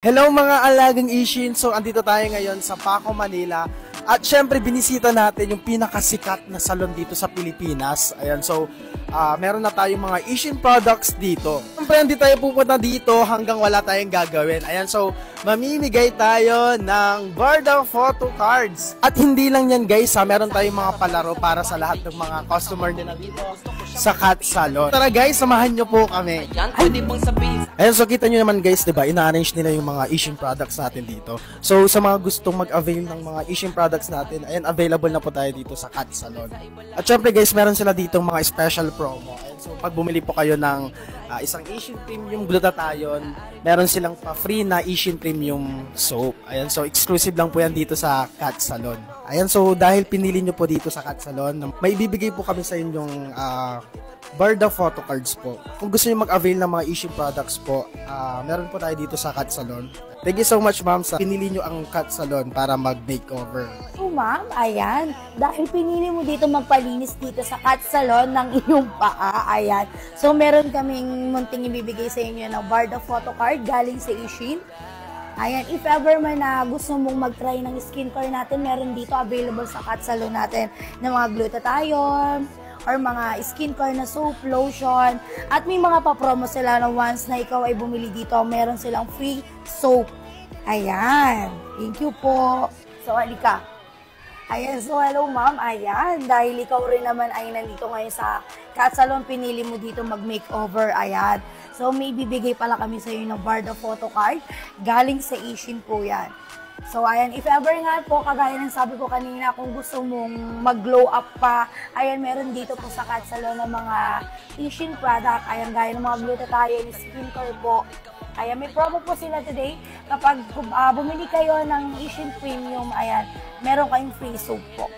Hello mga alagang Ishin! So, andito tayo ngayon sa Paco, Manila. At syempre, binisita natin yung pinakasikat na salon dito sa Pilipinas. Ayan, so, meron na tayong mga Ishin products dito. Siyempre, hindi tayo pupunta dito hanggang wala tayong gagawin. Ayan, so, mamimigay tayo ng Barda photo cards. At hindi lang yan guys, meron tayong mga palaro para sa lahat ng mga customer nila dito sa Cat Salon. Tara guys, samahan nyo po kami. Ayan, so kita nyo naman guys, diba, ina-arrange nila yung mga Ishin products natin dito. So, sa mga gustong mag-avail ng mga Ishin products natin, ayan, available na po tayo dito sa Cat Salon. At syempre guys, meron sila dito mga special promo. Ayan, so, pag bumili po kayo ng isang Ishin Premium Glutathione, meron silang pa-free na Ishin Premium soap. Ayan, so exclusive lang po yan dito sa Cat Salon. Ayan, so dahil pinili nyo po dito sa Cat Salon, may ibibigay po kami sa inyong Barda photo cards po. Kung gusto niyo mag-avail ng mga Ishin products po, meron po tayo dito sa Cat Salon. Thank you so much ma'am sa pinili nyo ang Cat Salon para mag-makeover. So ma'am, ayan, dahil pinili mo dito magpalinis dito sa Cat Salon ng iyong paa, ayan. So meron kaming munting ibibigay sa inyo ng Barda photo card galing sa Ishin. Ayan, if ever man na gusto mong mag-try ng skincare natin, meron dito available sa Cat Salon natin ng mga glutathione or mga skincare na soap, lotion, at may mga pa-promo sila na once na ikaw ay bumili dito, meron silang free soap. Ayan, thank you po. So, halika. Ayan, so hello ma'am, ayan, dahil ikaw rin naman ay nandito ngayon sa Cat Salon, pinili mo dito mag-makeover, ayan. So, may bibigay pala kami sa iyo ng Barda photo card, galing sa Ishin po yan. So, ayan, if ever nga po, kagaya ng sabi ko kanina, kung gusto mong mag-glow up pa, ayan, meron dito po sa Cat Salon ng mga Ishin product, ayan, gaya ng mga glutathione, skincare po. Ayan, may promo po sila today. Kapag bumili kayo ng Ishin Premium, ayan, meron kayong free soap po.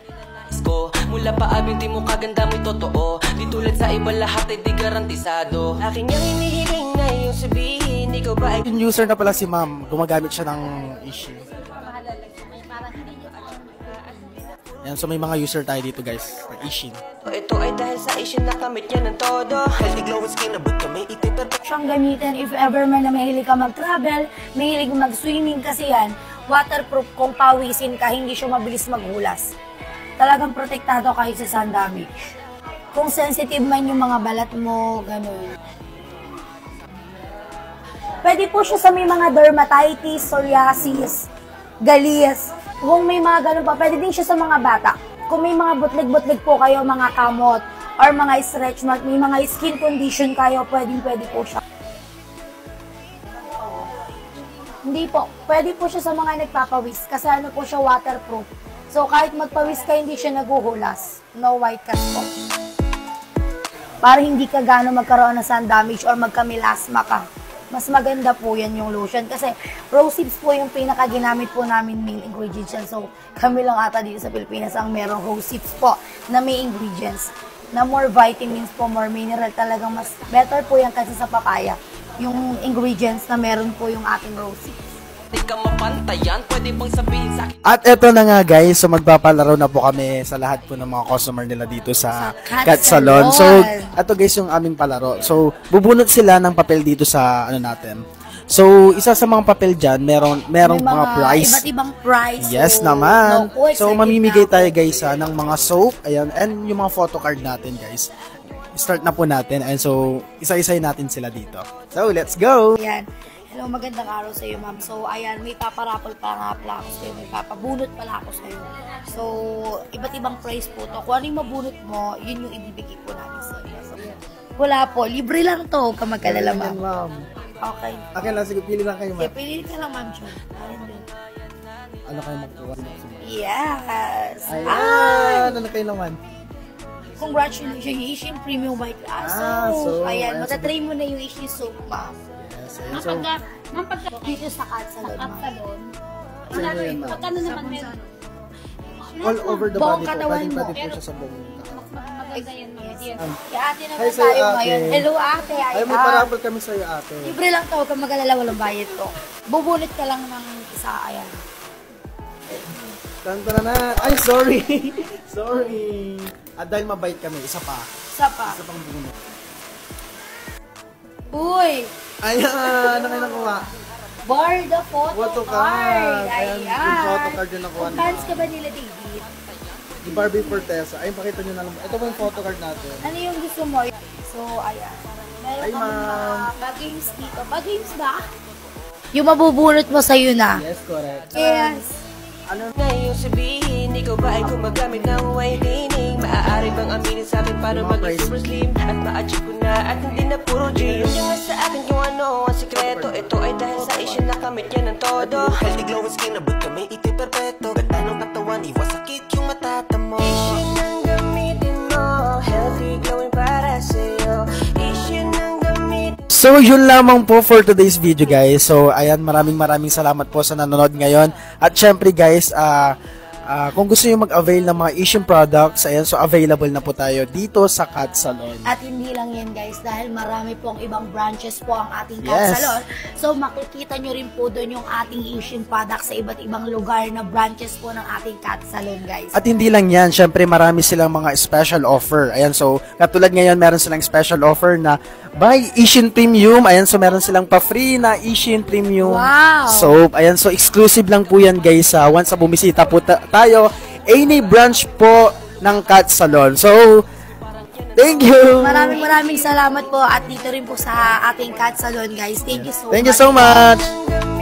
Mula pa abing di mo kaganda mo'y totoo. Di tulad sa iba lahat ay di garantisado. Akin yung hinihiling na yung sabihin, ikaw ba ay... Yung user na pala si ma'am, gumagamit siya ng Ishin. Ayan, so may mga user tayo dito guys, ng Ishin. Ito ay dahil sa Ishin nakamit niya ng todo. Healthy glowing skin na ba't kami itin perfect. Siyang gamitin if ever man na mahilig ka mag-travel, mahilig mag-swimming kasi yan, waterproof, kung pawisin ka, hindi siya mabilis maghulas. Talagang protektado kayo sa sun damage. Kung sensitive man yung mga balat mo, ganun. Pwede po siya sa may mga dermatitis, psoriasis, galis. Kung may mga ganun pa, pwede din siya sa mga bata. Kung may mga butlig-butlig po kayo, mga kamot, or mga stretch mark, may mga skin condition kayo, pwede po siya. Hindi po, pwede po siya sa mga nagpapawis, kasi ano po siya, waterproof. So, kahit magpawis ka, hindi siya naguhulas. No white cast po. Para hindi ka gano'n magkaroon ng sun damage or magkamilasma ka. Mas maganda po yan yung lotion. Kasi rose hips po yung pinaka-ginamit po namin main ingredients yan. So, kami lang ata dito sa Pilipinas ang merong rose hips po na may ingredients. Na more vitamins po, more mineral. Talagang mas better po yan kasi sa papaya. Yung ingredients na meron po yung ating rose hips. Di ka mapantayan, pwede bang sabihin sa akin? At eto na nga guys, so magpapalaro na po kami sa lahat po ng mga customer nila dito sa Cat Salon. So, eto guys yung aming palaro. So, bubunot sila ng papel dito sa ano natin. So, isa sa mga papel dyan, merong mga prize. Iba't ibang prize. Yes so, naman. No, so, mamimigay tayo guys ng mga soap, ayan, and yung mga photo card natin guys. Start na po natin. And so, isa-isay natin sila dito. So, let's go! Ayan. Hello, magandang araw sa iyo, ma'am. So, ayan, may paparapol pa nga pala ako sa iyo. May papabunot pala ako sa iyo. So, iba't ibang price po to. Kung ano yung mabunot mo, yun yung ibibigay po namin sa iyo. So, wala po. Libre lang to. Huwag ka mag-alala, ma'am. Okay. Okay lang, sige, pili lang kayo, ma'am. Okay, pili ka lang, ma'am. Ano kayo magkuha? Yes. Ayan! Ano kayo naman? Congratulations, yung Ishin Premium White so, ayan, matatry mo na yung Ishin soap, ma'am. So, Dito sa Cat Salon, Pagkano naman meron? all over the body po. katawan mo. Pwede po siya sa buong Maganda yan. Yes. Kaya ate naman Hi, sir, tayo ate. ngayon. Hello ate, ay, may parapol kami sa'yo, ate. Libre lang to, huwag kang mag-alala, walang bayad to. Bubunot ka lang ng isa, ayan. Tantara na. Ay, sorry. Sorry. At dahil mabait kami, isa pa. Isa pa. Isa pang bunot. Uy! Ayan, ano kayo nakuha? Barda Photo Photocard. Card. Ayan, yung photocard yung nakuha Kung nila. fans ka ba nila, David? Di Barbie Fortesa. Ayun, pakita nyo na lang. Ito po yung photocard natin. Ano yung gusto mo? So, ayan. Meron Ay, kami ma'am. mga bag-games dito. Bag-games ba? Yung mabubunot mo sa'yo na. Yes, correct. Yes. Ngayon sabihin, ikaw ba ay gumagamit ng whitening? Maaari bang aminin sa akin paano Mga maging price. super slim? At ma-achieve ko na at hindi na puro dreams. Yung sa akin kung ano ang sikreto. Ito ay dahil sa isya nakamit yan ng todo. Healthy glowing skin, abot kami ito'y perpeto. Ganda ng katawan, iwas sakit yung matatamo. Isya ng gamitin mo, healthy glowing para sa'yo. Isya ng gamitin. So, yun lamang po for today's video, guys. So, ayan, maraming salamat po sa nanonood ngayon. At syempre, guys, kung gusto nyo mag-avail ng mga Asian products, ayan, so available na po tayo dito sa Cat Salon. At hindi lang yan, guys, dahil marami pong ibang branches po ang ating Cat Yes. Salon. So, makikita nyo rin po doon yung ating Asian products sa iba't ibang lugar na branches po ng ating Cat Salon, guys. At hindi lang yan, syempre marami silang mga special offer. Ayan, so katulad ngayon, meron silang special offer na buy Asian Premium. Ayan, so meron silang pa-free na Asian Premium Wow! soap. Ayan, so exclusive lang po yan, guys. Once na bumisita po tayo, any branch po ng Cat Salon. So, thank you! Maraming salamat po at dito rin po sa ating Cat Salon, guys. Thank you so much. Thank you so much! Ang